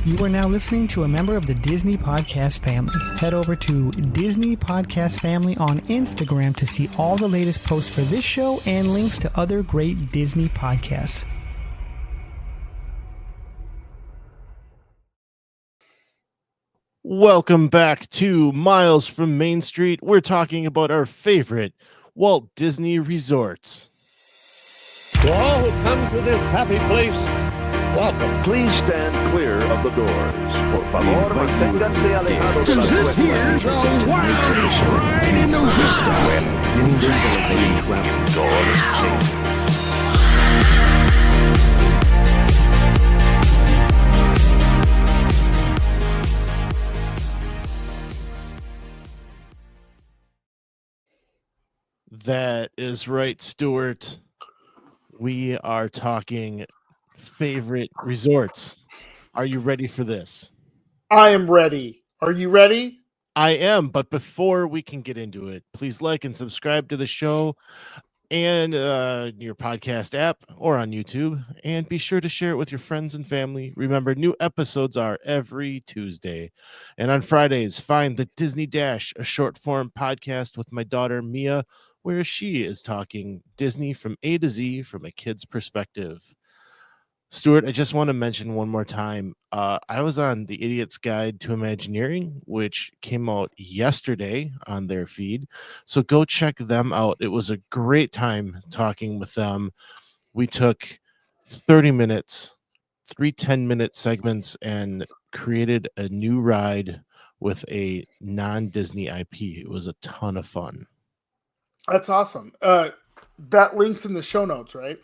You are now listening to a member of the Disney Podcast family. Head over to Disney Podcast Family on Instagram to see all the latest posts for this show and links to other great Disney podcasts. Welcome back to Miles from Main Street. We're talking about our favorite Walt Disney resorts. To all who come to this happy place, welcome. Please stand clear of the doors. Por favor, manténganse alejados de las This here's a wild ride in the woods. That is right, Stuart. We are talking favorite resorts. Are you ready for this? I am ready. Are you ready? I am, but before we can get into it, please like and subscribe to the show and your podcast app or on YouTube, and be sure to share it with your friends and family. Remember, new episodes are every Tuesday, and on Fridays, find the Disney Dash, a short form podcast with my daughter Mia, where she is talking Disney from A to Z from a kid's perspective. Stuart, I just want to mention one more time, I was on the Idiot's Guide to Imagineering, which came out yesterday on their feed. So go check them out. It was a great time talking with them. We took 30 minutes, 3 10-minute segments, and created a new ride with a non-Disney IP. It was a ton of fun. That's awesome. That link's in the show notes, right?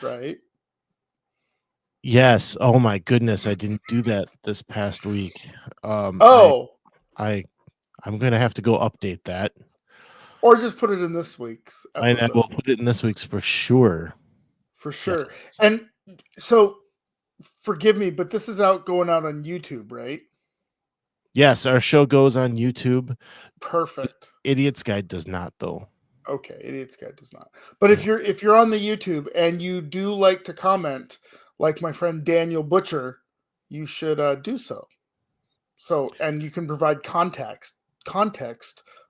Right. Yes. Oh my goodness, I didn't do that this past week. I'm gonna have to go update that. Or just put it in this week's episode. I will put it in this week's for sure. For sure. Yes. And so, forgive me, but this is going out on YouTube, right? Yes, our show goes on YouTube. Perfect. Idiot's Guide does not, though. Okay, Idiot's Guide does not. But if you're on the YouTube and you do like to comment, like my friend Daniel Butcher, you should do so. So, and you can provide context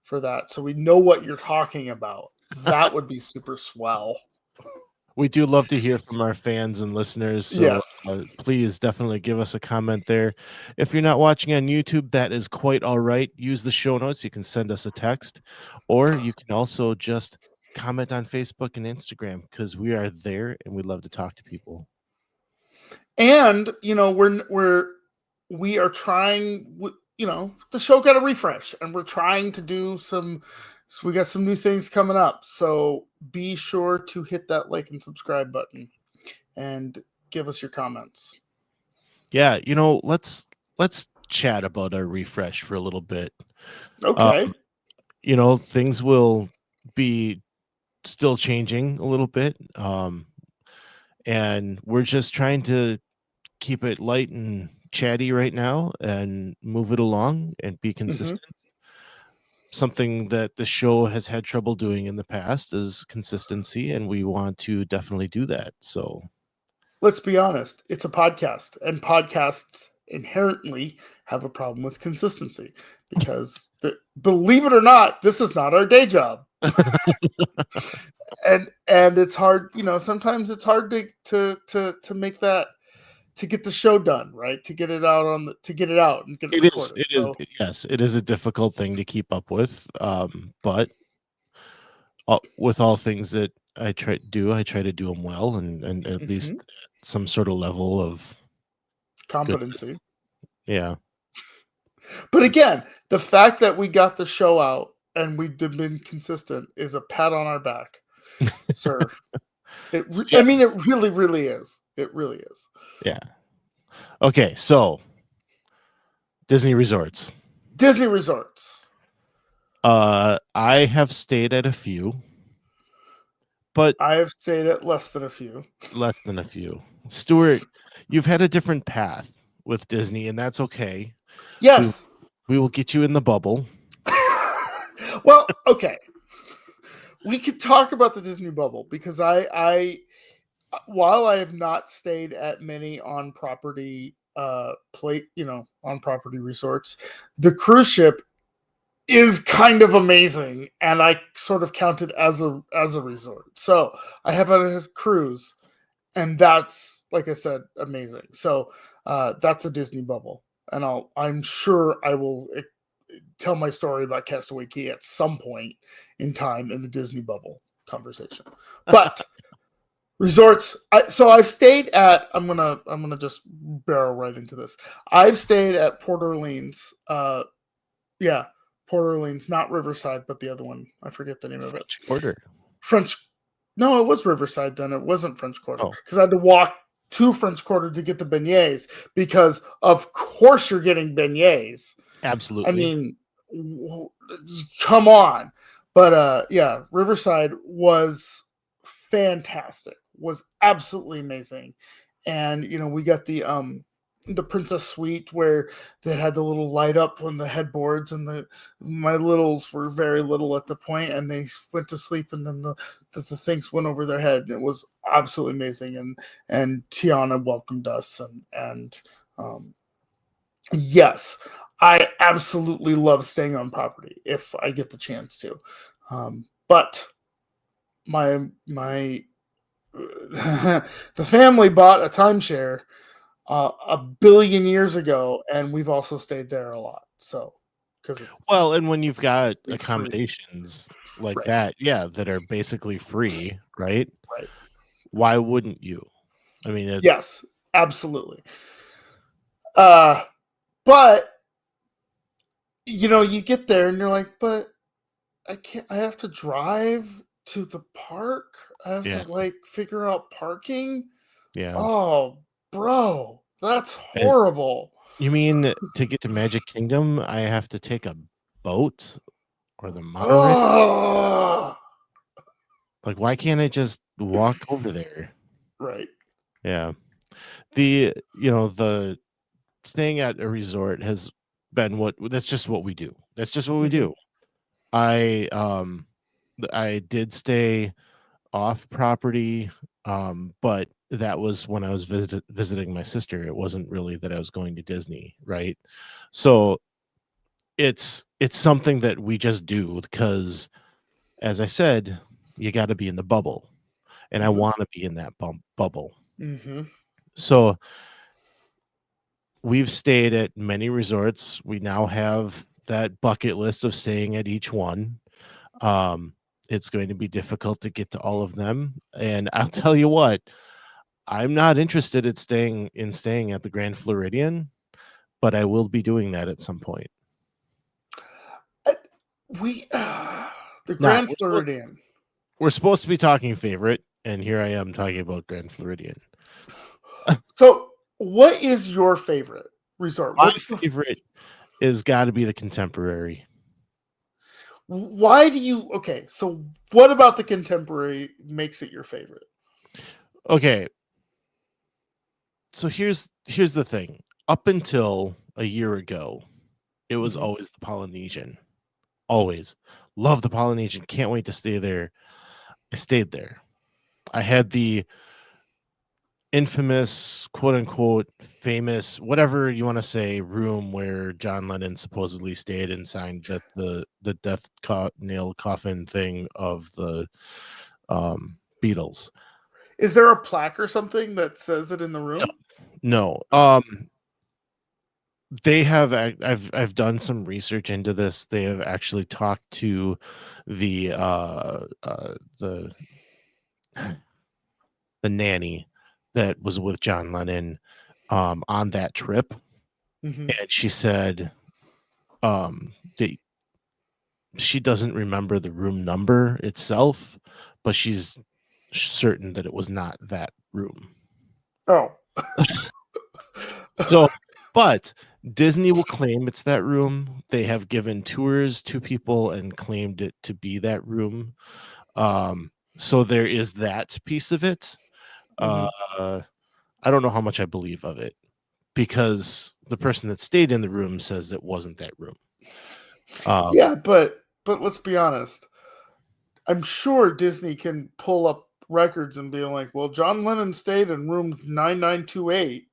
for that, so we know what you're talking about. That would be super swell. We do love to hear from our fans and listeners. So Yes. Please definitely give us a comment there. If you're not watching on YouTube, that is quite all right. Use the show notes. You can send us a text, or you can also just comment on Facebook and Instagram, because we are there and we love to talk to people. And we are trying. The show got a refresh, and we're trying to do some. So we got some new things coming up. So be sure to hit that like and subscribe button, and give us your comments. Yeah, let's chat about our refresh for a little bit. Okay. Things will be still changing a little bit. And we're just trying to keep it light and chatty right now and move it along and be consistent. Something that the show has had trouble doing in the past is consistency, and we want to definitely do that. So let's be honest, it's a podcast, and podcasts inherently have a problem with consistency because believe it or not, this is not our day job. and it's hard, sometimes it's hard to make that, to get the show done, right? To get it out and get it recorded. Yes, it is a difficult thing to keep up with. But with all things that I try to do them well, and at least some sort of level of competency. Goodness. Yeah. But again, the fact that we got the show out and we've been consistent is a pat on our back, sir. I mean, it really, really is. It really is. Yeah. Okay, so Disney resorts. I have stayed at a few, but I have stayed at less than a few. Stuart, you've had a different path with Disney, and that's okay. Yes. We will get you in the bubble. Well, okay. We could talk about the Disney bubble because while I have not stayed at many on property on property resorts. The cruise ship is kind of amazing, and I sort of count it as a resort. So I have a cruise, and that's, like I said, amazing. So that's a Disney bubble, and I'm sure I will tell my story about Castaway Cay at some point in time in the Disney bubble conversation. But resorts. I've stayed at. I'm gonna just barrel right into this. I've stayed at Port Orleans. Port Orleans, not Riverside, but the other one. I forget the name of it. Quarter. French. No, it was Riverside then. It wasn't French Quarter because I had to walk to French Quarter to get the beignets because, of course, you're getting beignets. Absolutely. I mean, come on. But Riverside was fantastic. Was absolutely amazing. And we got the Princess Suite where they had the little light up on the headboards, and my littles were very little at the point, and they went to sleep, and then the things went over their head. It was absolutely amazing, and Tiana welcomed us, and yes, I absolutely love staying on property if I get the chance to, but my the family bought a timeshare a billion years ago, and we've also stayed there a lot. So, and when you've got accommodations like that, that are basically free, right? Right. Why wouldn't you? I mean, yes, absolutely. But you get there and you're like, but I can't. I have to drive to the park. I have to figure out parking. Yeah. Oh, bro, that's horrible. You mean to get to Magic Kingdom, I have to take a boat or the monorail? Like, why can't I just walk over there? Right. Yeah. The staying at a resort has been that's just what we do. That's just what we do. I did stay off property, but that was when I was visiting my sister. It wasn't really that I was going to Disney, right? So it's something that we just do because, as I said, you got to be in the bubble, and I want to be in that bubble. So we've stayed at many resorts. We now have that bucket list of staying at each one. It's going to be difficult to get to all of them, and I'll tell you what, I'm not interested in staying at the Grand Floridian, but I will be doing that at some point. The Grand Floridian. We're supposed to be talking favorite, and here I am talking about Grand Floridian. So, what is your favorite resort? My favorite is got to be the Contemporary. Why do you? Okay, so what about the Contemporary makes it your favorite? Okay. So here's the thing. Up until a year ago, it was always the Polynesian. Always. Love the Polynesian. Can't wait to stay there. I stayed there. I had the infamous, quote unquote, famous, whatever you want to say, room where John Lennon supposedly stayed and signed the death nail coffin thing of the Beatles. Is there a plaque or something that says it in the room? No. They have. I've done some research into this. They have actually talked to the nanny that was with John Lennon on that trip, and she said that she doesn't remember the room number itself, but she's certain that it was not that room. Oh. So, but Disney will claim it's that room. They have given tours to people and claimed it to be that room. So there is that piece of it. I don't know how much I believe of it because the person that stayed in the room says it wasn't that room. Yeah, but let's be honest. I'm sure Disney can pull up records and be like, well, John Lennon stayed in room 9928.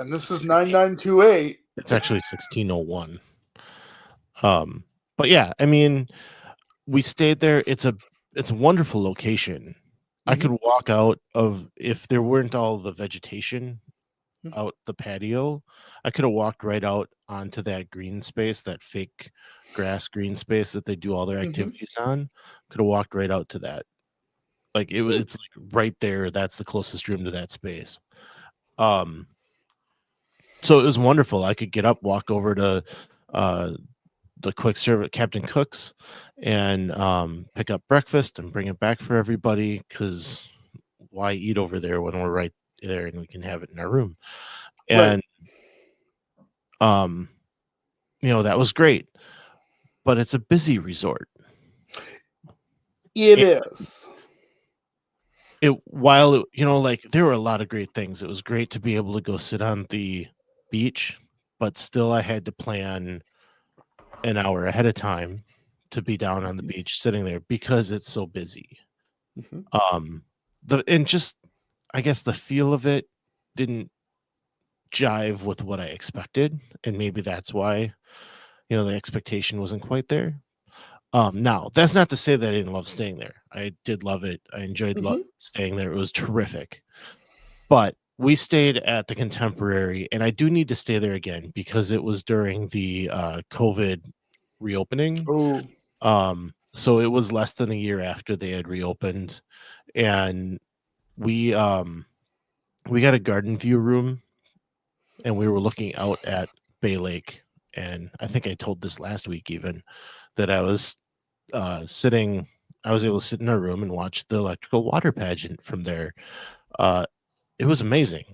And this is 9928. It's actually 1601. But yeah, I mean, we stayed there. It's a wonderful location. I could walk out of, if there weren't all the vegetation out the patio, I could have walked right out onto that green space, that fake grass green space that they do all their activities on. Could have walked right out to that. Like it's like right there. That's the closest room to that space. So it was wonderful. I could get up, walk over to the quick serve at Captain Cook's and pick up breakfast and bring it back for everybody, because why eat over there when we're right there and we can have it in our room? And that was great. But it's a busy resort. It is. While there were a lot of great things. It was great to be able to go sit on the beach, but still I had to plan an hour ahead of time to be down on the beach sitting there because it's so busy. I guess the feel of it didn't jive with what I expected, and maybe that's why the expectation wasn't quite there. Now that's not to say that I didn't love staying there. I did love it. I enjoyed staying there. It was terrific. But we stayed at the Contemporary, and I do need to stay there again because it was during the COVID reopening. So it was less than a year after they had reopened, and we got a garden view room, and we were looking out at Bay Lake. And I think I told this last week even that I was able to sit in our room and watch the electrical water pageant from there. It was amazing.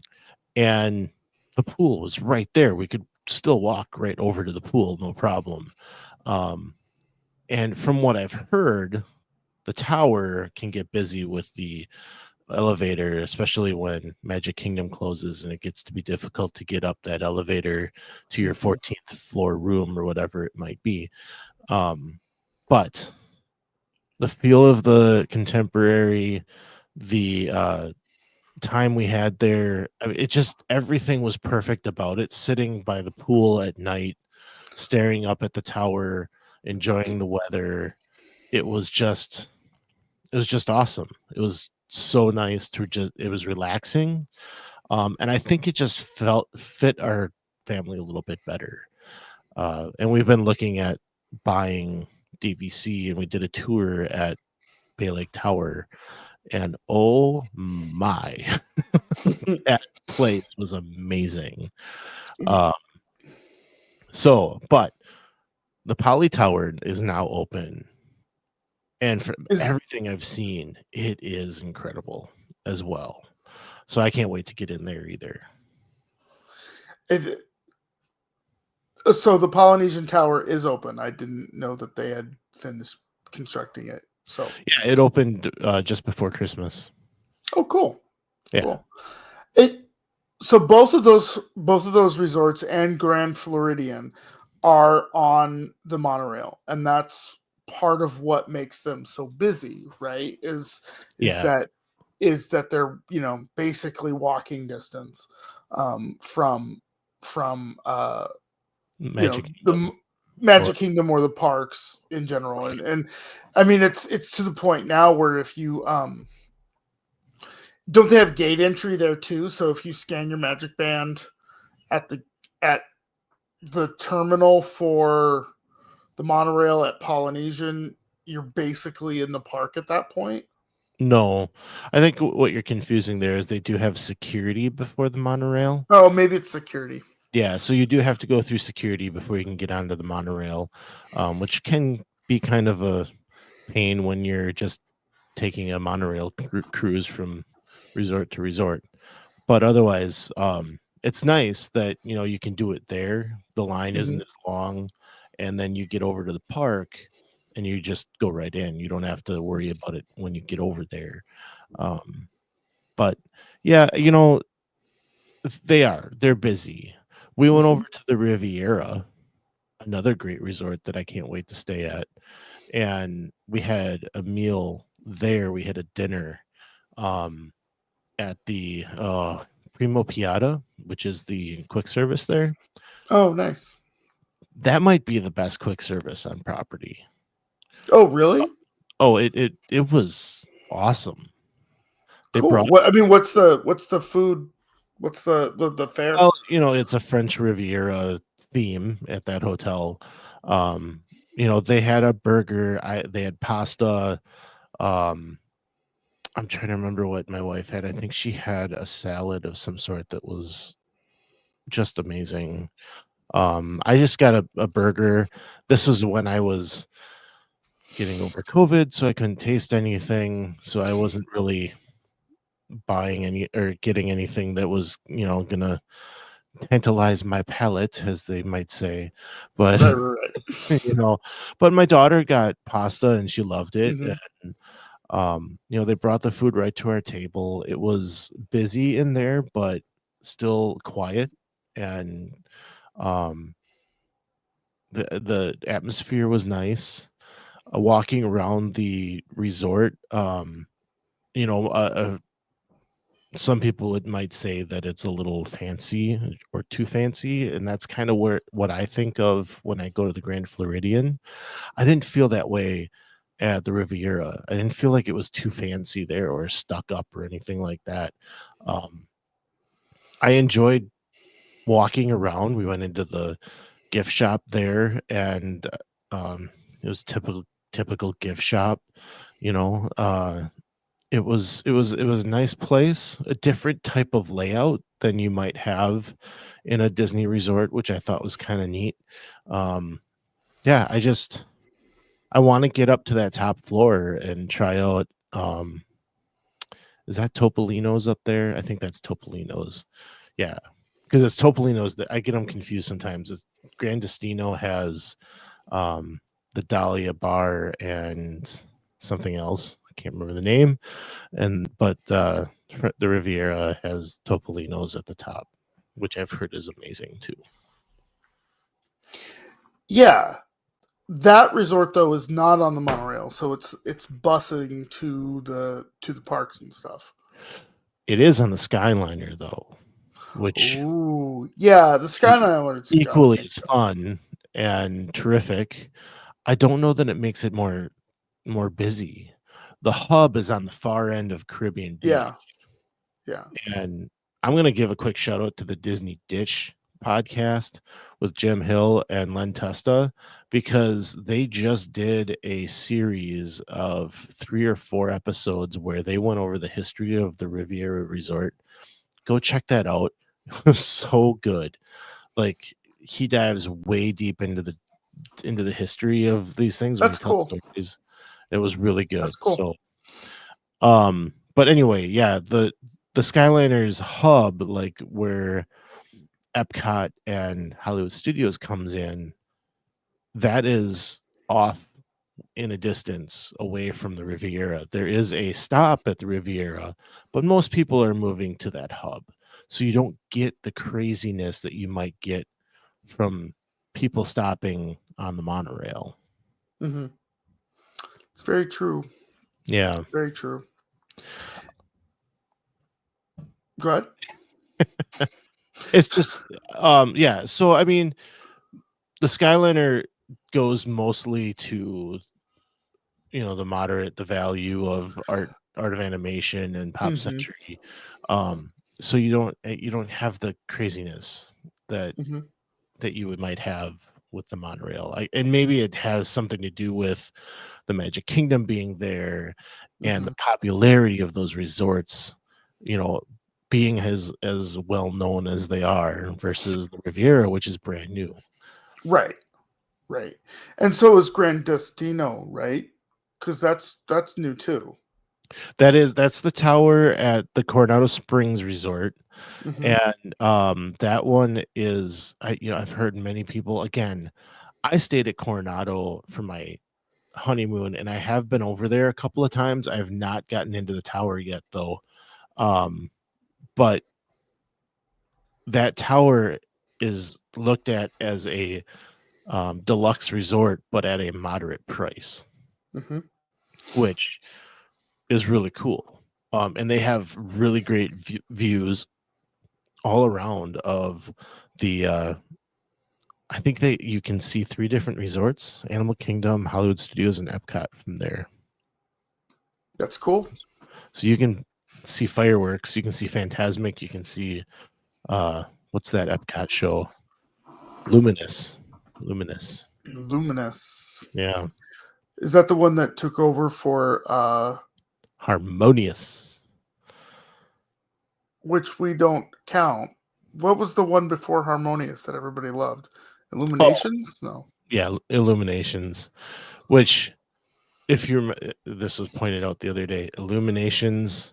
And the pool was right there. We could still walk right over to the pool, no problem. And from what I've heard, the tower can get busy with the elevator, especially when Magic Kingdom closes and it gets to be difficult to get up that elevator to your 14th floor room or whatever it might be. But the feel of the Contemporary, the time we had there, I mean, everything was perfect about it. Sitting by the pool at night, staring up at the tower, enjoying the weather. It was just awesome. It was so nice it was relaxing. And I think it just fit our family a little bit better. And we've been looking at buying DVC, and we did a tour at Bay Lake Tower, and oh my, that place was amazing. But the Poly Tower is now open, and from everything I've seen, it is incredible as well. So I can't wait to get in there either. So the Polynesian Tower is open. I didn't know that they had finished constructing it. So yeah, it opened just before Christmas. Oh, cool. Yeah. Cool. So both of those resorts and Grand Floridian are on the monorail, and that's part of what makes them so busy, right? Is that they're basically walking distance from Magic the Magic Kingdom or the parks in general. And I mean it's to the point now where if you don't they have gate entry there too? So if you scan your Magic Band at the terminal for the monorail at Polynesian, you're basically in the park at that point? No, I think what you're confusing there is they do have security before the monorail. Oh, maybe it's security. Yeah, so you do have to go through security before you can get onto the monorail, which can be kind of a pain when you're just taking a monorail cruise from resort to resort. But otherwise, it's nice that you can do it there. The line isn't as long, and then you get over to the park and you just go right in. You don't have to worry about it when you get over there. But yeah, they're busy. We went over to the Riviera, another great resort that I can't wait to stay at. And we had a meal there. We had a dinner at the Primo Piata, which is the quick service there. Oh, nice. That might be the best quick service on property. Oh, really? Oh, it was awesome. They Cool. brought What I mean, what's the food? What's the fare? well, it's a French Riviera theme at that hotel. They had a burger. They had pasta. Um, I'm trying to remember what my wife had. I think she had a salad of some sort that was just amazing. I just got a burger. This was when I was getting over COVID, so I couldn't taste anything. So I wasn't really buying any or getting anything that was, gonna tantalize my palate, as they might say. But Right. but my daughter got pasta and she loved it. Mhm. And they brought the food right to our table. It was busy in there, but still quiet. And the atmosphere was nice. Walking around the resort, you know, some people might say that it's a little fancy or too fancy, and that's kind of what I think of when I go to the Grand Floridian. I didn't feel that way at the Riviera. I didn't feel like it was too fancy there or stuck up or anything like that. I enjoyed walking around. We went into the gift shop there, and it was typical gift shop. It was a nice place, a different type of layout than you might have in a Disney resort, which I thought was kind of neat. Yeah, I want to get up to that top floor and try out. Is that Topolino's up there? I think that's Topolino's. Yeah, because it's Topolino's that I get them confused sometimes. Grand Destino has the Dahlia Bar and something else. I can't remember the name. But the Riviera has Topolino's at the top, which I've heard is amazing too. Yeah. That resort though is not on the monorail, so it's busing to the parks and stuff. It is on the Skyliner though, which Ooh, yeah, the Skyliner is equally is fun and terrific. I don't know that it makes it more busy. The hub is on the far end of Caribbean Beach. Yeah. And I'm going to give a quick shout out to the Disney Ditch podcast with Jim Hill and Len Testa, because they just did a series of 3 or 4 episodes where they went over the history of the Riviera Resort. Go check that out. It was so good. Like, he dives way deep into the history of these things. That's cool. Stories. It was really good. That's cool. So, but anyway, yeah, the Skyliner's hub, like where Epcot and Hollywood Studios comes in, that is off in a distance away from the Riviera. There is a stop at the Riviera, but most people are moving to that hub. So you don't get the craziness that you might get from people stopping on the monorail. Mm-hmm. It's very true. Yeah. Very true. Go ahead. It's just yeah, so I mean, the Skyliner goes mostly to the value of art of animation and pop century. So you don't have the craziness that that you might have with the monorail. And maybe it has something to do with the Magic Kingdom being there and the popularity of those resorts, being as well known as they are versus the Riviera, which is brand new. Right. And so is Grand Destino, right? Because that's new too. That's the tower at the Coronado Springs Resort. And that one is, I've heard many people, again, I stayed at Coronado for my honeymoon, and I have been over there a couple of times. I have not gotten into the tower yet though. But that tower is looked at as a deluxe resort, but at a moderate price, which is really cool. And they have really great views all around of the I think you can see 3 different resorts: Animal Kingdom, Hollywood Studios, and Epcot from there. That's cool. So you can see fireworks, you can see Fantasmic, you can see what's that Epcot show? Luminous. Luminous. Yeah. Is that the one that took over for Harmonious. which we don't count? What was the one before Harmonious that everybody loved? Illuminations? No. Yeah, Illuminations, which if you this was pointed out the other day, Illuminations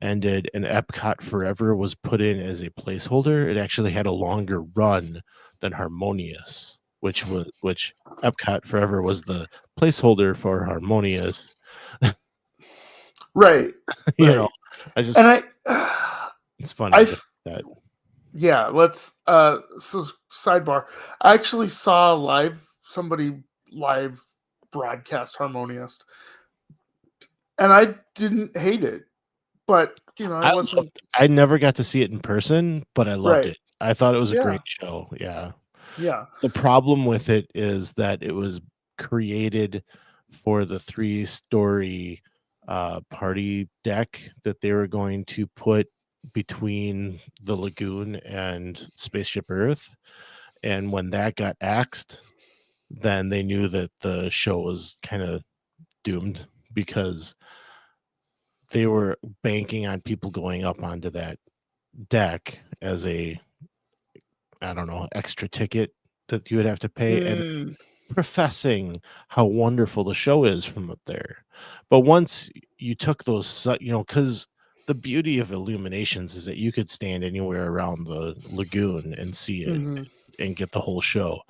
ended and Epcot Forever was put in as a placeholder. It actually had a longer run than Harmonious, which Epcot Forever was the placeholder for Harmonious. Right. You right. know, it's funny that. Yeah, let's so sidebar. I actually saw somebody live broadcast Harmonious, and I didn't hate it, but I never got to see it in person, but I loved it. I thought it was a great show. Yeah. The problem with it is that it was created for the 3-story party deck that they were going to put between the lagoon and Spaceship Earth. And when that got axed, then they knew that the show was kind of doomed, because they were banking on people going up onto that deck as a, I don't know, extra ticket that you would have to pay, and professing how wonderful the show is from up there. But once you took those, because the beauty of Illuminations is that you could stand anywhere around the lagoon and see it and get the whole show.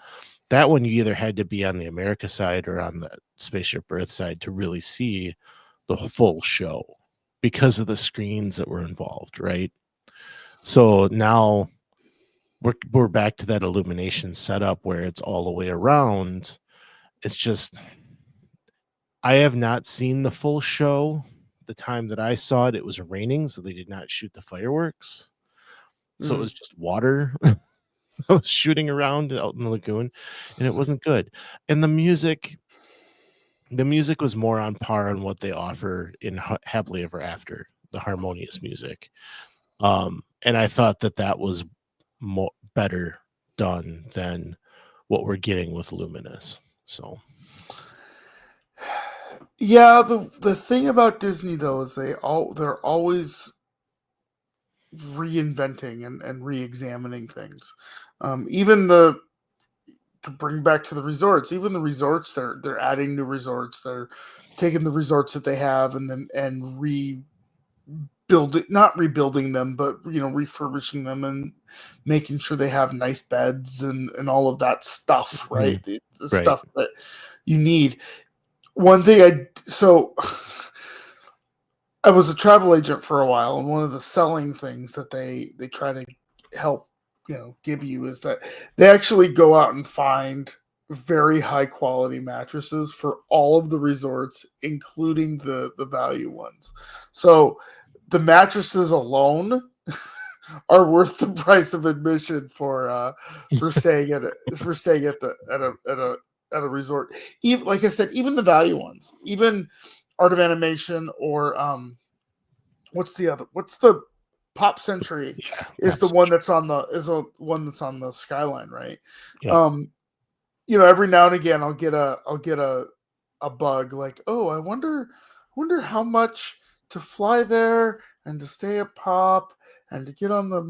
That one, you either had to be on the America side or on the Spaceship Earth side to really see the full show because of the screens that were involved, right? So now we're back to that Illumination setup where it's all the way around. It's just, I have not seen the full show. The time that I saw it, it was raining, so they did not shoot the fireworks. So it was just water that was shooting around out in the lagoon, and it wasn't good. And the music was more on par on what they offer in Happily Ever After, the harmonious music. And I thought that was better done than what we're getting with Luminous. So yeah, the thing about Disney though is they're always reinventing and re-examining things. Even to bring back to the resorts, even the resorts, they're adding new resorts. They're taking the resorts that they have and not rebuilding them, but refurbishing them and making sure they have nice beds and all of that stuff, right? The right. Stuff that you need. One thing I was a travel agent for a while, and one of the selling things that they try to help give you is that they actually go out and find very high quality mattresses for all of the resorts, including the value ones. So the mattresses alone are worth the price of admission for staying at a resort. Even, like I said, even the value ones, even Art of Animation or what's the Pop Century is the one that's on the Skyline, right? Yeah. Every now and again I'll get a bug like, oh, I wonder how much to fly there and to stay at Pop and to get on the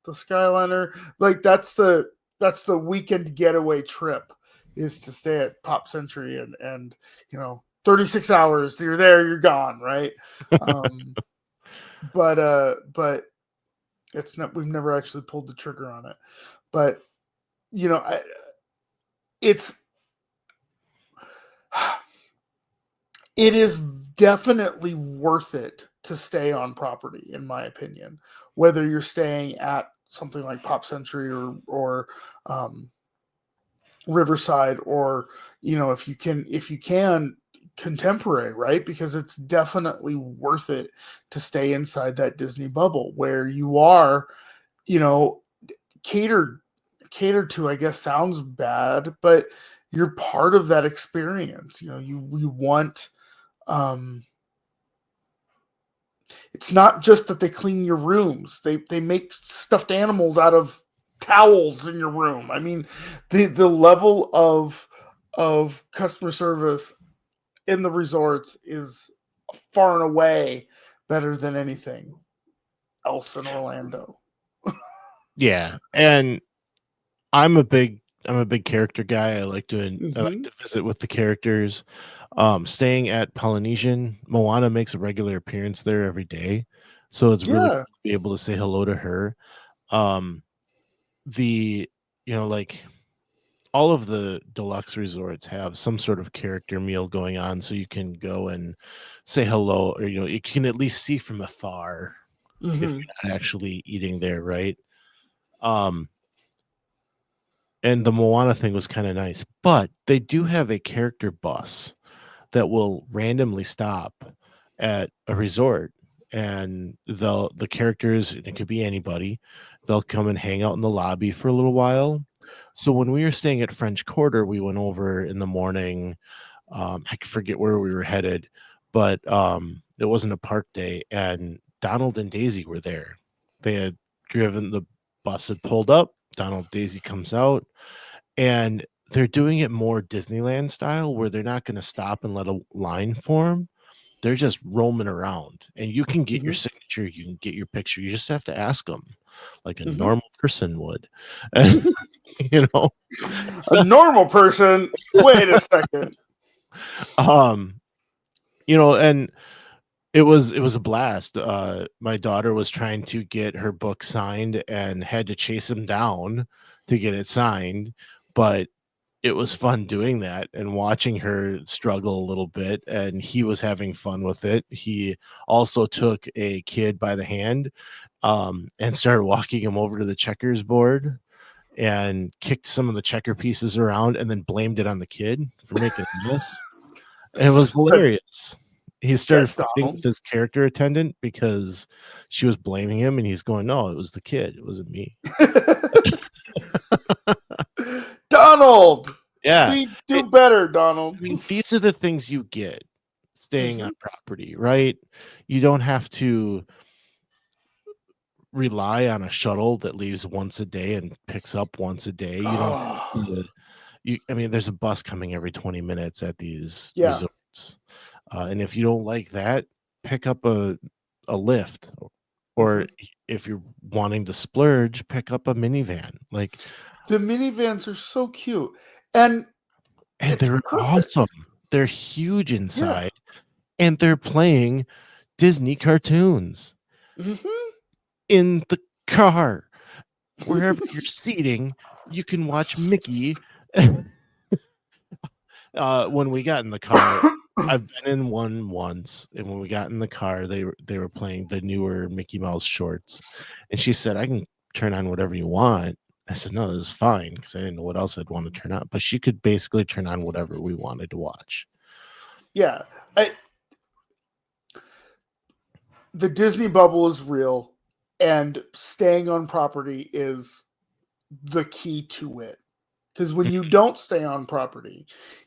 Skyliner. Like that's the weekend getaway trip, is to stay at Pop Century and 36 hours, you're there, you're gone, right? But it's not, we've never actually pulled the trigger on it. But it is definitely worth it to stay on property, in my opinion, whether you're staying at something like Pop Century or Riverside, or if you can contemporary, right? Because it's definitely worth it to stay inside that Disney bubble where you are, you know, catered to, I guess sounds bad, but you're part of that experience. You know, you want, it's not just that they clean your rooms. They make stuffed animals out of towels in your room. I mean, the level of customer service in the resorts is far and away better than anything else in Orlando. Yeah, and I'm a big character guy. I like to visit with the characters. Staying at Polynesian, Moana makes a regular appearance there every day, so it's really cool to be able to say hello to her. The like all of the deluxe resorts have some sort of character meal going on, so you can go and say hello, or you can at least see from afar if you're not actually eating there, right? And the Moana thing was kind of nice, but they do have a character bus that will randomly stop at a resort, and the characters, it could be anybody, they'll come and hang out in the lobby for a little while. So when we were staying at French Quarter, we went over in the morning. I forget where we were headed, but it wasn't a park day, and Donald and Daisy were there. They had driven, the bus had pulled up, Donald, Daisy comes out, and they're doing it more Disneyland style, where they're not going to stop and let a line form. They're just roaming around, and you can get your signature, you can get your picture. You just have to ask them like a normal person would. And, a normal person. Wait a second. And it was a blast. My daughter was trying to get her book signed and had to chase him down to get it signed, but it was fun doing that and watching her struggle a little bit, and he was having fun with it. He also took a kid by the hand and started walking him over to the checkers board and kicked some of the checker pieces around and then blamed it on the kid for making a mess. And it was hilarious. He started fighting with his character attendant because she was blaming him, and he's going, "No, it was the kid. It wasn't me." Donald! Yeah. Do better, Donald. I mean, these are the things you get staying on property, right? You don't have to rely on a shuttle that leaves once a day and picks up once a day. You don't have to, I mean, there's a bus coming every 20 minutes at these resorts. And if you don't like that, pick up a lift, or if you're wanting to splurge, pick up a minivan. Like, the minivans are so cute, and they're awesome. They're huge inside, and they're playing Disney cartoons in the car. Wherever you're seating, you can watch Mickey. When we got in the car, I've been in one once, and when we got in the car, they were playing the newer Mickey Mouse shorts, and she said, "I can turn on whatever you want." I said, "No, this is fine," because I didn't know what else I'd want to turn on. But she could basically turn on whatever we wanted to watch. Yeah, the Disney bubble is real, and staying on property is the key to it. Because when you don't stay on property,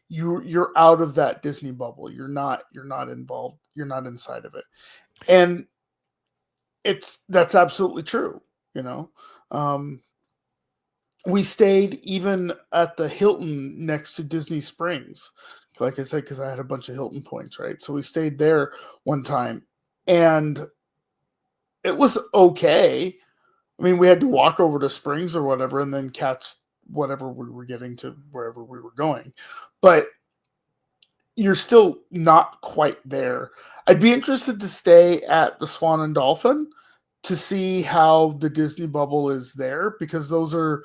you're out of that Disney bubble. You're not involved. You're not inside of it, and that's absolutely true. We stayed even at the Hilton next to Disney Springs, like I said, because I had a bunch of Hilton points, right? So we stayed there one time, and it was okay. I mean, we had to walk over to Springs or whatever, and then catch whatever we were getting to wherever we were going. But you're still not quite there. I'd be interested to stay at the Swan and Dolphin to see how the Disney bubble is there, because those are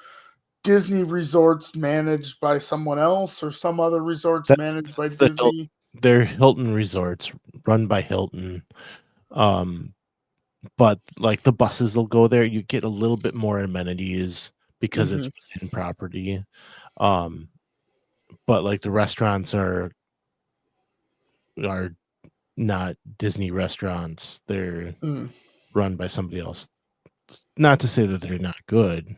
Disney resorts managed by someone else, or some other resorts managed by Disney. They're Hilton resorts run by Hilton. But like the buses will go there. You get a little bit more amenities because it's within property. But like the restaurants are are not Disney restaurants. They're run by somebody else. Not to say that they're not good,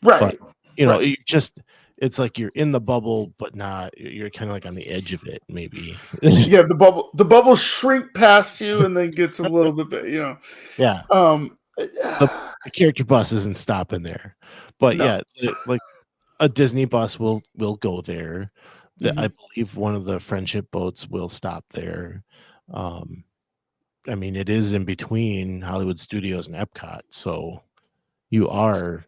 but Right. you just it's like you're in the bubble, but not. You're kind of like on the edge of it, maybe. Yeah, the bubble shrink past you and then gets a little bit, Yeah. The character bus isn't stopping there, but No. like a Disney bus will go there. I Mhm. believe one of the friendship boats will stop there. I mean, it is in between Hollywood Studios and Epcot, so you are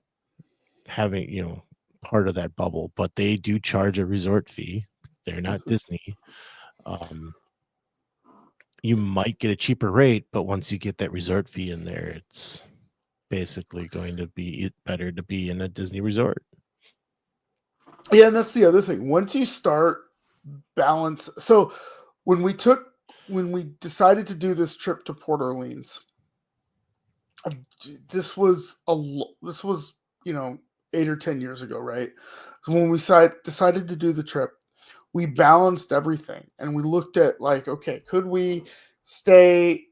having part of that bubble, but they do charge a resort fee. They're not Disney. You might get a cheaper rate, but once you get that resort fee in there, it's basically going to be better to be in a Disney resort. Yeah, and that's the other thing. Once you start balance, so when we decided to do this trip to Port Orleans, this was 8 or 10 years ago, right? So when we decided to do the trip, we balanced everything and we looked at like, okay, could we stay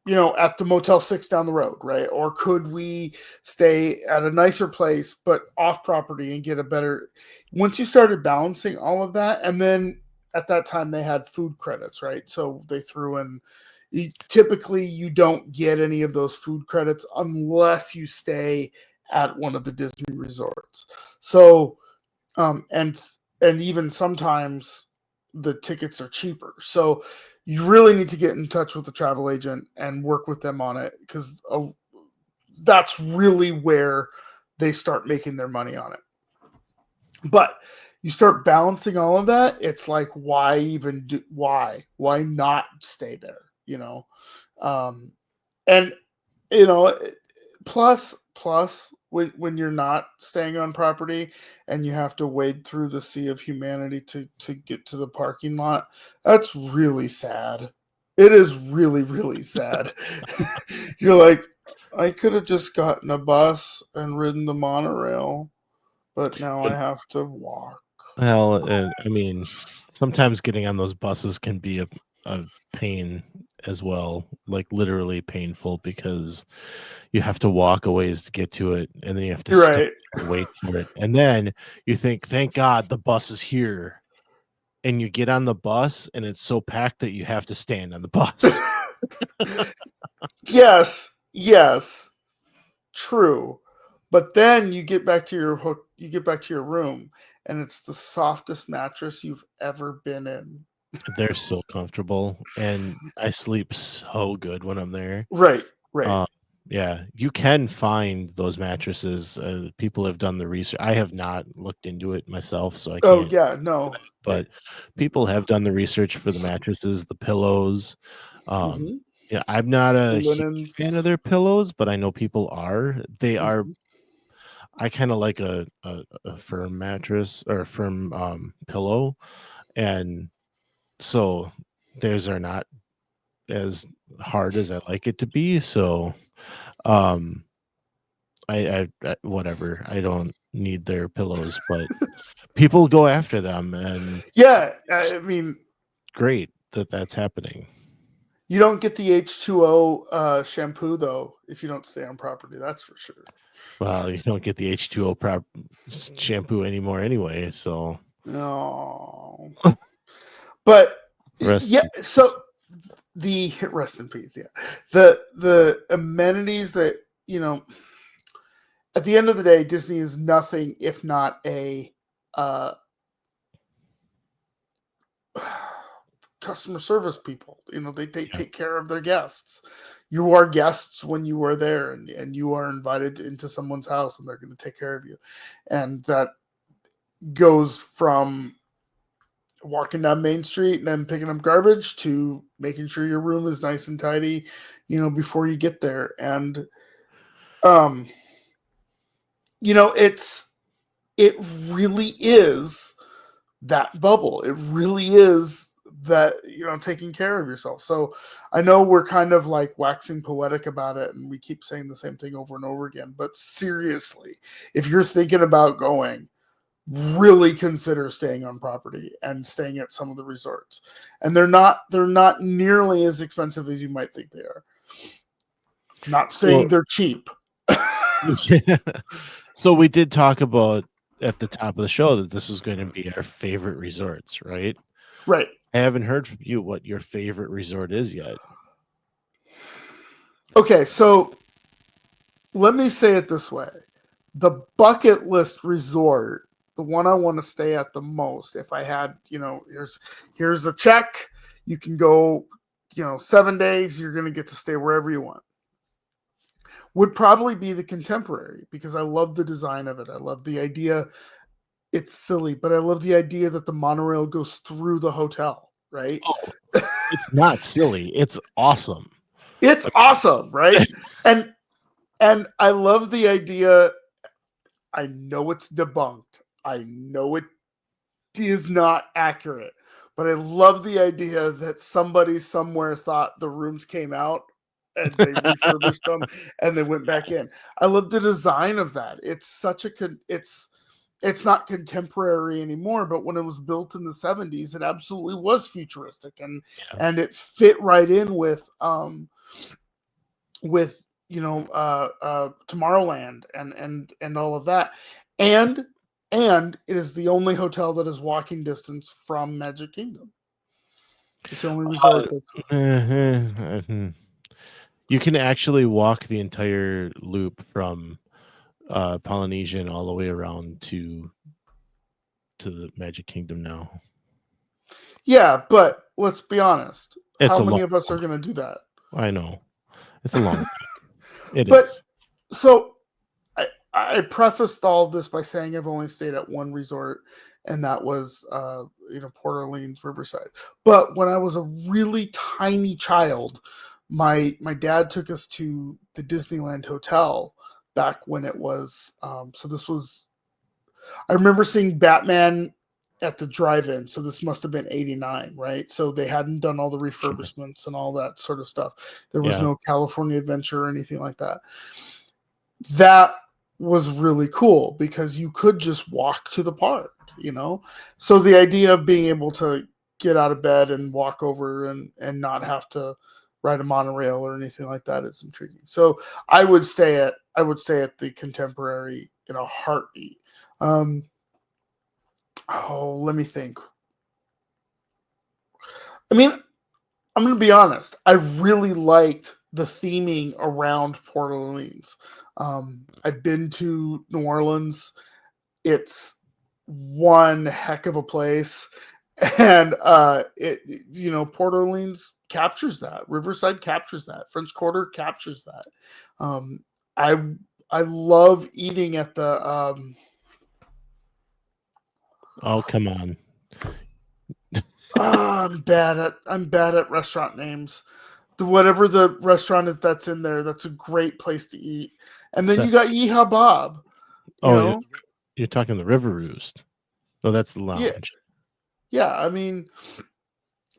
at the Motel 6 down the road, right? Or could we stay at a nicer place, but off property and get a better, once you started balancing all of that. And then at that time they had food credits, right? So they threw in, typically you don't get any of those food credits unless you stay at one of the Disney resorts. So, and even sometimes the tickets are cheaper. So you really need to get in touch with the travel agent and work with them on it, because that's really where they start making their money on it. But you start balancing all of that, it's like, why not stay there? And plus when you're not staying on property and you have to wade through the sea of humanity to get to the parking lot, that's really sad. It is really, really sad. You're like, I could have just gotten a bus and ridden the monorail, but now I have to walk. Well, I mean, sometimes getting on those buses can be a pain as well, like literally painful, because you have to walk a ways to get to it, and then you have to You're stop right. and wait for it. And then you think, thank God the bus is here. And you get on the bus and it's so packed that you have to stand on the bus. Yes, true. But then you get back to your room, and it's the softest mattress you've ever been in. They're so comfortable, and I sleep so good when I'm there. Right. Yeah, you can find those mattresses. People have done the research. I have not looked into it myself, so I Oh can't. yeah, no. But people have done the research for the mattresses, the pillows. Mhm. Yeah, I'm not a The huge linens. fan of their pillows, but I know people are. They are. Mhm. I kind of like a firm mattress or a firm pillow, and so theirs are not as hard as I like it to be. So, um, I whatever. I don't need their pillows, but people go after them, and Yeah, I mean, great that that's happening. you don't get the H2O shampoo though if you don't stay on property. That's for sure. Well, you don't get the H2O shampoo anymore anyway, so No, but rest yeah. in So peace. the rest in peace. Yeah, the amenities that at the end of the day, Disney is nothing if not a customer service people. They Yeah. take care of their guests. You are guests when you are there, and you are invited into someone's house, and they're going to take care of you. And that goes from walking down Main Street and then picking up garbage to making sure your room is nice and tidy, before you get there. And it really is that bubble. It really is that, taking care of yourself. So I know we're kind of like waxing poetic about it, and we keep saying the same thing over and over again, but seriously, if you're thinking about going, really consider staying on property and staying at some of the resorts. And they're not nearly as expensive as you might think they are. Not saying they're cheap. So we did talk about at the top of the show that this was going to be our favorite resorts, right? Right. I haven't heard from you what your favorite resort is yet. Okay, so let me say it this way. The bucket list resort, the one I want to stay at the most, if I had, here's a check, you can go, 7 days, you're going to get to stay wherever you want, would probably be the Contemporary, because I love the design of it. I love the idea. It's silly, but I love the idea that the monorail goes through the hotel, right? Oh, it's not silly. It's awesome. It's awesome, right? And I love the idea. I know it's debunked. I know it is not accurate, but I love the idea that somebody somewhere thought the rooms came out and they refurbished them and they went back in. I love the design of that. It's such a it's not contemporary anymore, but when it was built in the 70s, it absolutely was futuristic, and it fit right in with Tomorrowland and all of that. And it is the only hotel that is walking distance from Magic Kingdom. It's the only resort you can actually walk the entire loop from Polynesian all the way around to the Magic Kingdom now. Yeah, but let's be honest. How many of us are going to do that? I know. It's a long It but, is. So I prefaced all this by saying I've only stayed at one resort, and that was Port Orleans Riverside. But when I was a really tiny child, my dad took us to the Disneyland Hotel back when it was so this was, I remember seeing Batman at the drive-in, so this must have been 89, right? So they hadn't done all the refurbishments and all that sort of stuff. There was no California Adventure or anything like that. That was really cool because you could just walk to the park, So the idea of being able to get out of bed and walk over and not have to ride a monorail or anything like that is intriguing. So I would stay at the Contemporary in a heartbeat. Let me think. I mean, I'm going to be honest. I really liked the theming around Port Orleans. I've been to New Orleans. It's one heck of a place. And Port Orleans captures that. Riverside captures that. French Quarter captures that. I love eating at the oh, come on. I'm bad at restaurant names. Whatever the restaurant that's in there, that's a great place to eat. And then you got Yeehaw Bob. You're talking the River Roost. No, that's the lounge. Yeah, I mean,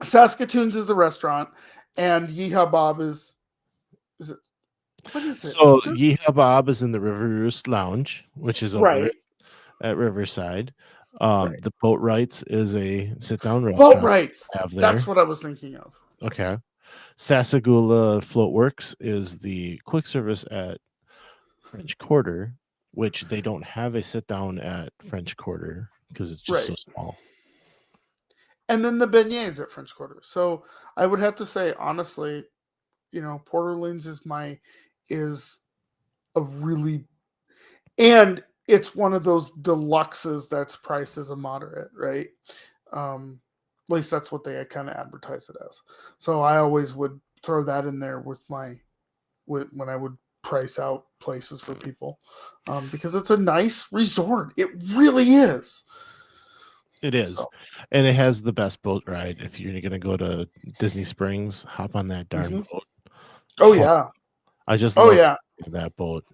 Saskatoon's is the restaurant, and Yeehaw Bob is it? What is it? So Yeehaw Bob is in the River Roost Lounge, which is over at Riverside. The Boat Rights is a sit-down restaurant. Boat Rights. That's what I was thinking of. Okay. Sasagula Floatworks is the quick service at French Quarter, which they don't have a sit-down at French Quarter because it's just so small. And then the beignets at French Quarter. So I would have to say, honestly, Port Orleans is a really, and it's one of those deluxes that's priced as a moderate, right? At least that's what they kind of advertise it as. So I always would throw that in there with when I would price out places for people, because it's a nice resort. It really is. It is. And it has the best boat ride. If you're going to go to Disney Springs, hop on that darn boat. Oh, yeah. I just love that boat.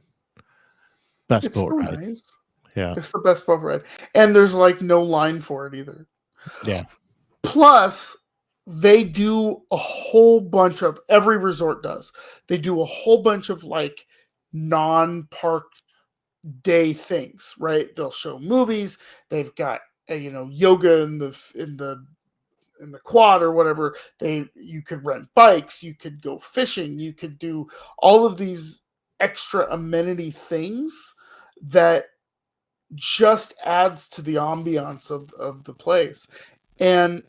Best boat ride. Nice. Yeah. It's the best boat ride. And there's no line for it either. Yeah. Plus, they do a whole bunch of, every resort does. They do a whole bunch of non-park day things, right? They'll show movies. They've got yoga in the quad or whatever. You could rent bikes, you could go fishing, you could do all of these extra amenity things that just adds to the ambiance of the place. And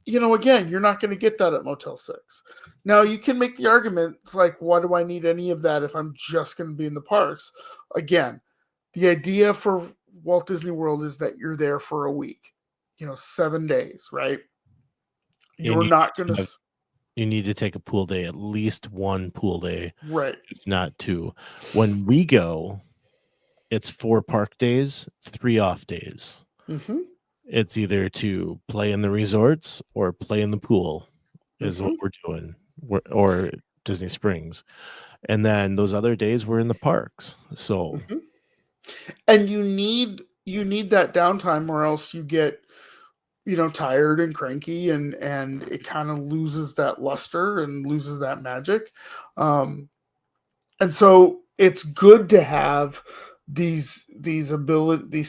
again, you're not going to get that at Motel 6. Now, you can make the argument, like, why do I need any of that if I'm just going to be in the parks? Again, the idea for Walt Disney World is that you're there for a week, 7 days, right? You're not going to... You need to take a pool day, at least one pool day. Right. If not two. When we go, it's 4 park days, 3 off days. Mm-hmm. It's either to play in the resorts or play in the pool is what we're doing, or Disney Springs. And then those other days we're in the parks. So, and you need that downtime, or else you get, tired and cranky, and it kind of loses that luster and loses that magic. And so it's good to have these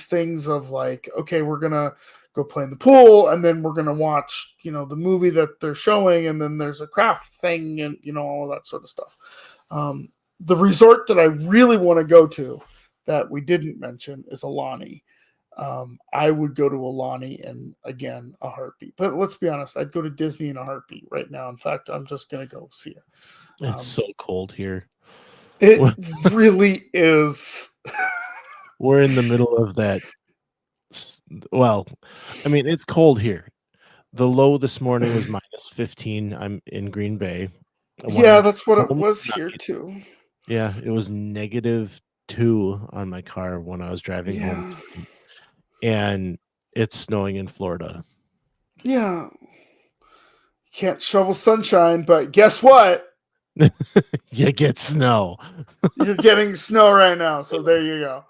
things of like, okay, we're gonna go play in the pool, and then we're gonna watch the movie that they're showing, and then there's a craft thing, and all of that sort of stuff. The resort that I really want to go to that we didn't mention is Alani. I would go to Alani in, again, a heartbeat. But let's be honest, I'd go to Disney in a heartbeat right now. In fact, I'm just gonna go see it. It's so cold here. It really is. We're in the middle of that. Well, I mean, it's cold here. The low this morning was -15. I'm in Green Bay. Yeah, that's what it was here too. Yeah, it was -2 on my car when I was driving home. And it's snowing in Florida. Yeah. Can't shovel sunshine, but guess what? You get snow. You're getting snow right now, so there you go.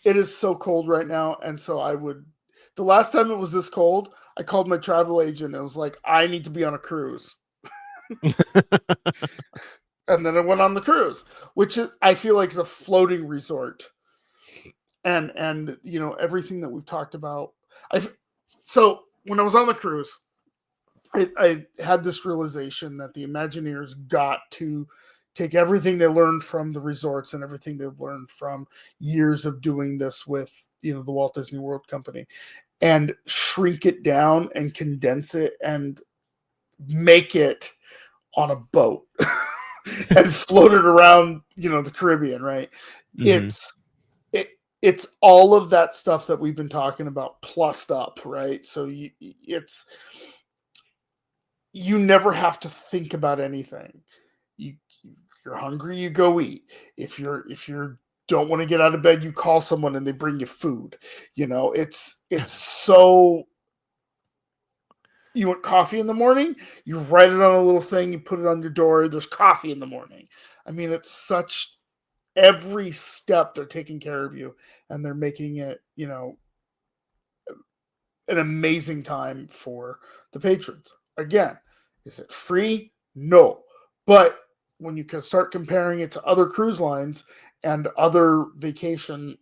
It is so cold right now, and so the last time it was this cold, I called my travel agent. It was like, I need to be on a cruise. And then I went on the cruise, which I feel like is a floating resort. And everything that we've talked about. So when I was on the cruise, I had this realization that the Imagineers got to take everything they learned from the resorts and everything they've learned from years of doing this with, the Walt Disney World Company, and shrink it down and condense it and make it on a boat and float it around, the Caribbean, right? Mm-hmm. It's all of that stuff that we've been talking about plussed up, right? So you never have to think about anything. You're hungry, you go eat. If you're don't want to get out of bed, you call someone and they bring you food. It's so. You want coffee in the morning? You write it on a little thing, you put it on your door. There's coffee in the morning. I mean, it's such. Every step they're taking care of you, and they're making it, an amazing time for the patrons. Again, is it free? No. But when you can start comparing it to other cruise lines and other vacation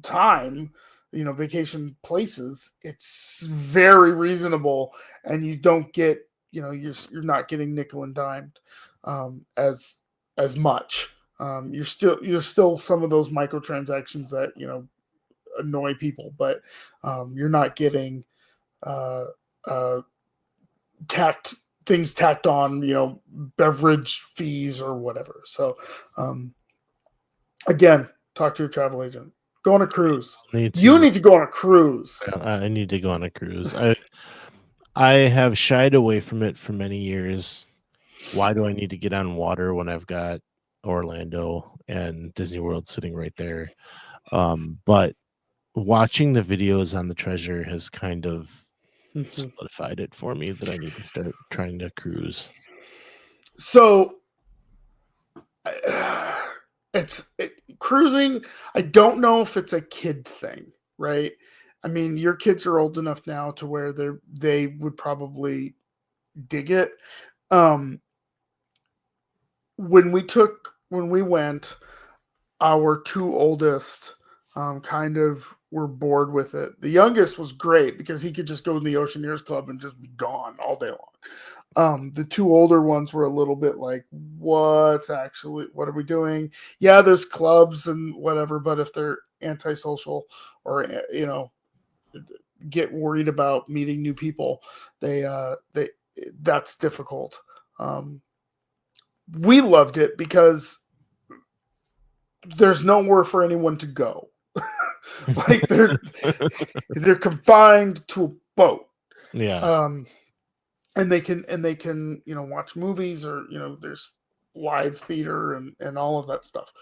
time, vacation places, it's very reasonable, and you don't get, you're not getting nickel and dimed as much. You're still some of those microtransactions that annoy people, but you're not getting things tacked on, beverage fees or whatever. So again, talk to your travel agent. Go on a cruise. You need to go on a cruise. I need to go on a cruise. I have shied away from it for many years. Why do I need to get on water when I've got Orlando and Disney World sitting right there? But watching the videos on the Treasure has kind of solidified it for me that I need to start trying to cruise. So cruising, I don't know if it's a kid thing, right? I mean, your kids are old enough now to where they would probably dig it. when we went, our two oldest kind of were bored with it. The youngest was great because he could just go to the Oceaneers Club and just be gone all day long. The two older ones were a little bit like, what are we doing? Yeah, there's clubs and whatever, but if they're antisocial or, get worried about meeting new people, that's difficult. We loved it because there's nowhere for anyone to go. Like they're confined to a boat. Yeah. And they can watch movies or there's live theater and all of that stuff.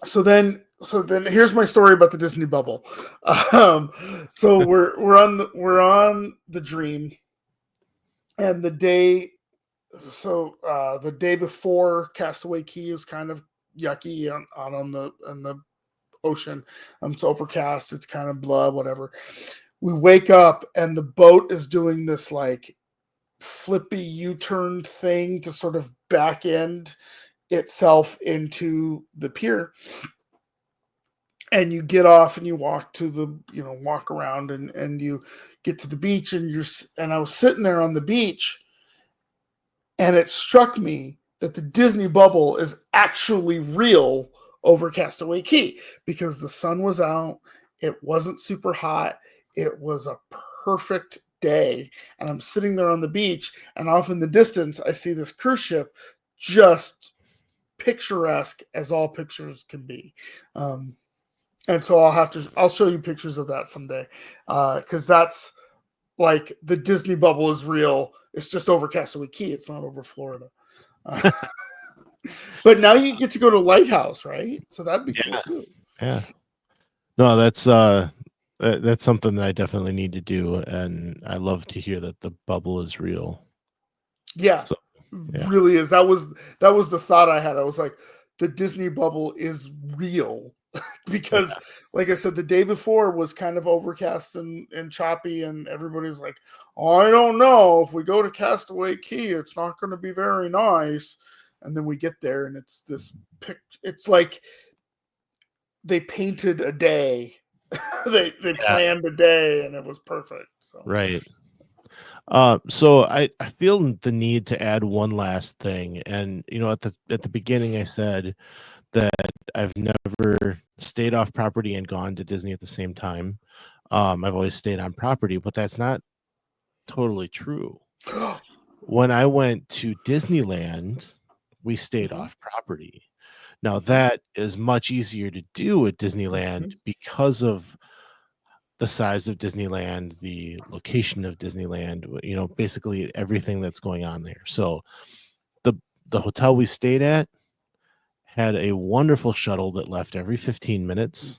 So then here's my story about the Disney bubble. So we're on the Dream, and the day before Castaway Cay was kind of yucky out on the ocean. It's overcast. It's kind of blah, whatever. We wake up and the boat is doing this like flippy U-turn thing to sort of back end itself into the pier. And you get off and you walk to walk around and you get to the beach and I was sitting there on the beach, and it struck me that the Disney bubble is actually real over Castaway Cay because the sun was out. It wasn't super hot. It was a perfect day. And I'm sitting there on the beach, and off in the distance, I see this cruise ship, just picturesque as all pictures can be. And so I'll show you pictures of that someday. Cause that's like the Disney bubble is real. It's just over Castaway Cay. It's not over Florida. But now you get to go to Lighthouse, right? So that'd be cool too. Yeah. No, that's something that I definitely need to do, and I love to hear that the bubble is real. Yeah, so, really is. That was the thought I had. I was like, the Disney bubble is real because, like I said, the day before was kind of overcast and choppy, and everybody's like, "Oh, I don't know. If we go to Castaway Cay, it's not going to be very nice." And then we get there, and it's this it's like they painted a day. they planned a day, and it was perfect. So. Right. So I feel the need to add one last thing. And at the beginning I said that I've never stayed off property and gone to Disney at the same time. I've always stayed on property, but that's not totally true. When I went to Disneyland, we stayed off property. Now that is much easier to do at Disneyland because of the size of Disneyland, the location of Disneyland, basically everything that's going on there. So the hotel we stayed at had a wonderful shuttle that left every 15 minutes.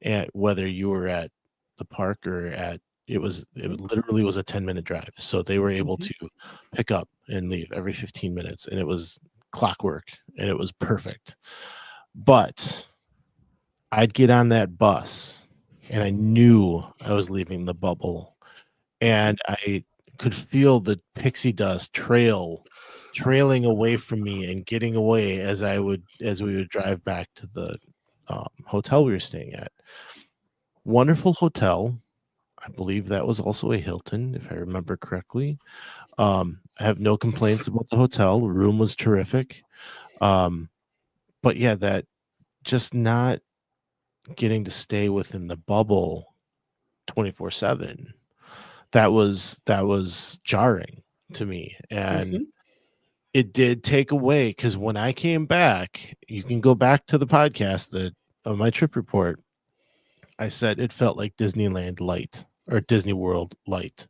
And whether you were at the park or it literally was a 10-minute drive. So they were able to pick up and leave every 15 minutes, and it was clockwork, and it was perfect. But I'd get on that bus, and I knew I was leaving the bubble, and I could feel the pixie dust trailing away from me and getting away as we would drive back to the hotel we were staying at. Wonderful hotel. I believe that was also a Hilton, if I remember correctly. I have no complaints about the hotel. The room was terrific. But yeah, that just not getting to stay within the bubble 24/7, that was jarring to me. And it did take away, because when I came back, you can go back to the podcast of my trip report, I said it felt like Disneyland light, or Disney World light.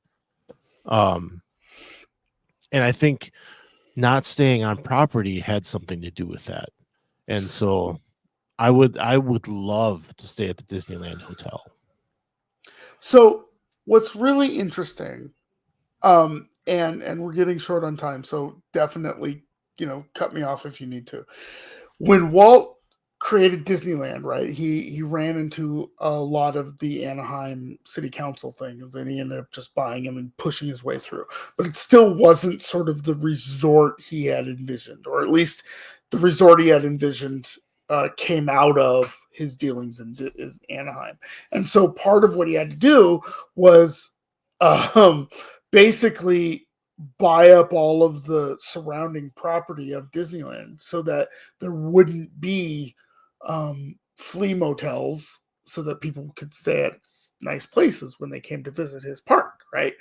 And I think not staying on property had something to do with that. And so I would love to stay at the Disneyland Hotel. So what's really interesting, and we're getting short on time, so definitely, cut me off if you need to. When Walt created Disneyland, right? He ran into a lot of the Anaheim City Council things, and he ended up just buying them and pushing his way through. But it still wasn't sort of the resort he had envisioned, or at least the resort he had envisioned came out of his dealings in Anaheim. And so part of what he had to do was basically buy up all of the surrounding property of Disneyland so that there wouldn't be flea motels, so that people could stay at nice places when they came to visit his park, right?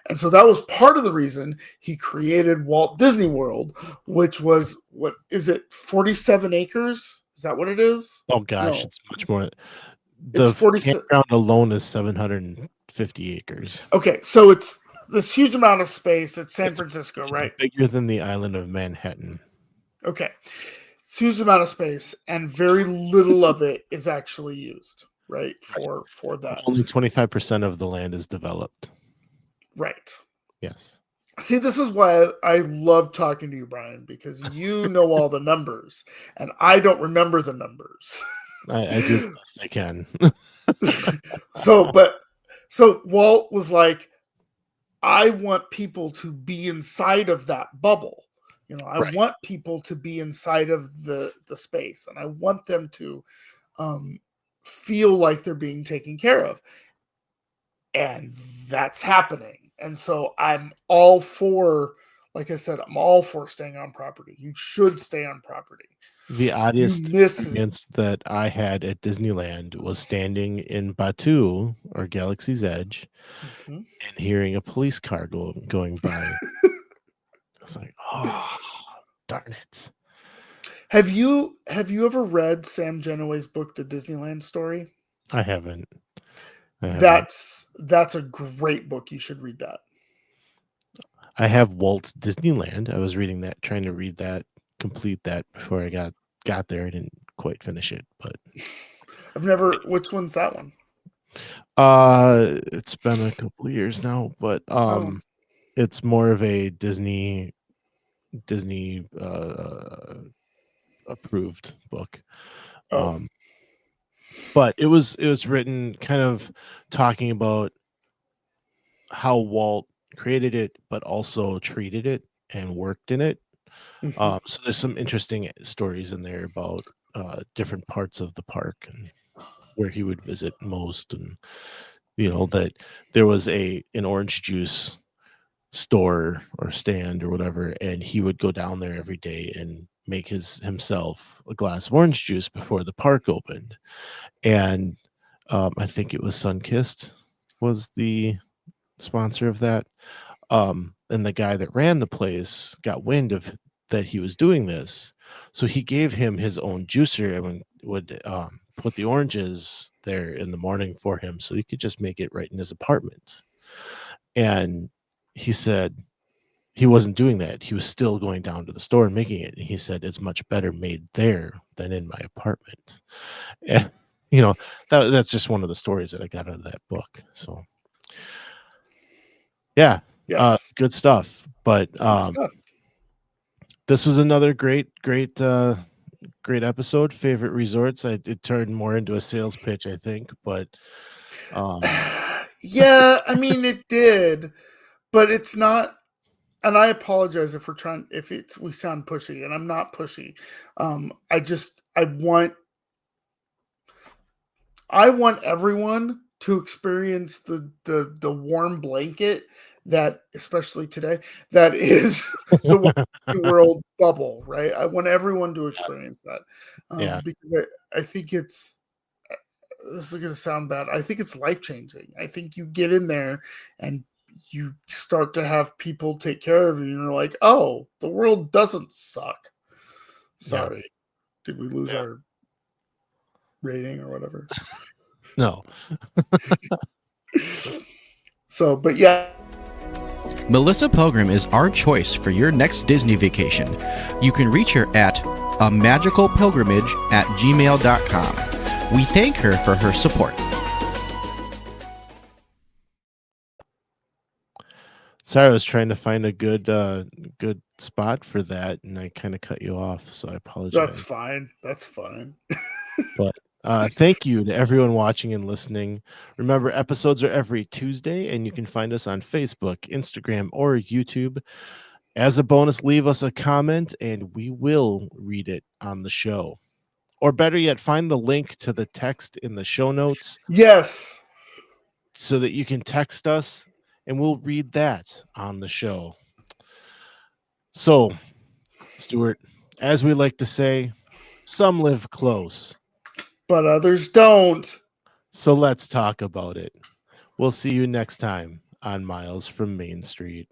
And so that was part of the reason he created Walt Disney World, which was, what is it, 47 acres? Is that what it is? Oh gosh, No. it's much more. It's The 47. campground alone is 750 acres. Okay, so it's this huge amount of space. It's San Francisco, right? Bigger than the island of Manhattan. Okay. It's a huge amount of space, and very little of it is actually used, right? For that. Only 25% of the land is developed. Right. Yes. See, this is why I love talking to you, Brian, because you know all the numbers, and I don't remember the numbers. I do the best I can. So Walt was like, I want people to be inside of that bubble. I want people to be inside of the space, and I want them to feel like they're being taken care of. And that's happening. And so I'm all for, like I said, I'm all for staying on property. You should stay on property. The oddest experience that I had at Disneyland was standing in Batu, or Galaxy's Edge, and hearing a police car going by. I was like, oh, darn it. Have you ever read Sam Genoway's book, The Disneyland Story? I haven't. That's a great book. You should read that. I have Walt Disneyland. I was reading that, trying to read that, complete that before I got there. I didn't quite finish it, but I've never. Which one's that one? It's been a couple of years now, but it's more of a Disney approved book. But it was written kind of talking about how Walt created it, but also treated it and worked in it. So there's some interesting stories in there about different parts of the park and where he would visit most, and that there was an orange juice store or stand or whatever, and he would go down there every day and make himself a glass of orange juice before the park opened. And I think it was Sunkist was the sponsor of that. And the guy that ran the place got wind of that he was doing this, so he gave him his own juicer and would put the oranges there in the morning for him, so he could just make it right in his apartment. And he said he wasn't doing that. He was still going down to the store and making it. And he said it's much better made there than in my apartment. And that's just one of the stories that I got out of that book. So yeah. Yes. Good stuff. But this was another great episode. Favorite resorts. It turned more into a sales pitch, I think, but yeah, I mean it did, but it's not. And I apologize if we sound pushy, and I'm not pushy. I want everyone to experience the warm blanket that, especially today, that is the world bubble, right? I want everyone to experience that. Because I think this is going to sound bad. I think it's life-changing. I think you get in there and you start to have people take care of you, and you're like, oh, the world doesn't suck. Sorry. Did we lose our rating or whatever? No. So, but yeah. Melissa Pilgrim is our choice for your next Disney vacation. You can reach her at amagicalpilgrimage@gmail.com. We thank her for her support. Sorry, I was trying to find a good spot for that, and I kind of cut you off, so I apologize. That's fine. But thank you to everyone watching and listening. Remember, episodes are every Tuesday, and you can find us on Facebook, Instagram, or YouTube. As a bonus, leave us a comment, and we will read it on the show. Or better yet, find the link to the text in the show notes Yes. so that you can text us, and we'll read that on the show. So, Stuart, as we like to say, some live close, But others don't. so let's talk about it. We'll see you next time on Miles from Main Street.